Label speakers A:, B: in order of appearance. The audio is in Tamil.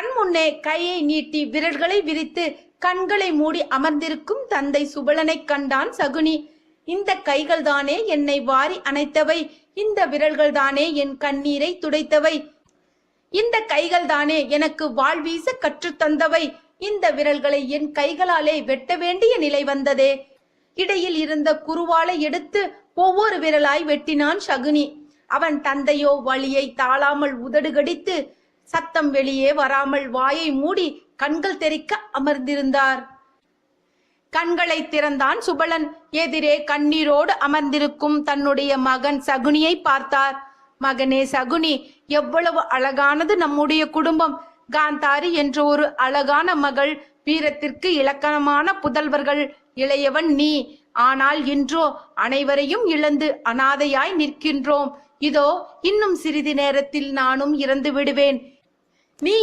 A: கண் முன்னே கையை நீட்டி விரல்களை விரித்து கண்களை மூடி அமர்ந்திருக்கும் தந்தை சுபலனை கண்டான் சகுனி. இந்த கைகள் தானே என்னை வாரி அணைத்தவை, இந்த விரல்கள் தானே என் கண்ணீரை துடைத்தவை, இந்த கைகள் தானே எனக்கு வாழ்வீச கற்றுத்தந்தவை, இந்த விரல்களை என் கைகளாலே வெட்ட வேண்டிய நிலை வந்ததே. இடையில் இருந்த குருவாலை எடுத்து ஒவ்வொரு விரலாய் வெட்டினான் சகுனி. அவன் தந்தையோ வலியை தாளாமல் உதடு கடித்து சத்தம் வெளியே வராமல் வாயை மூடி கண்கள் தெறிக்க அமர்ந்திருந்தார். கண்களை திறந்தான் சுபலன். எதிரே கண்ணீரோடு அமர்ந்திருக்கும் தன்னுடைய மகன் சகுனியை பார்த்தார். மகனே சகுனி, எவ்வளவு அழகானது நம்முடைய குடும்பம். காந்தாரி என்ற ஒரு அழகான மகள், வீரத்திற்கு இலக்கணமான புதல்வர்கள், இளையவன் நீ. ஆனால் இன்றோ அனைவரையும் இழந்து அனாதையாய் நிற்கின்றோம். இதோ இன்னும் சிறிது நேரத்தில் நானும் இறந்து விடுவேன். நீ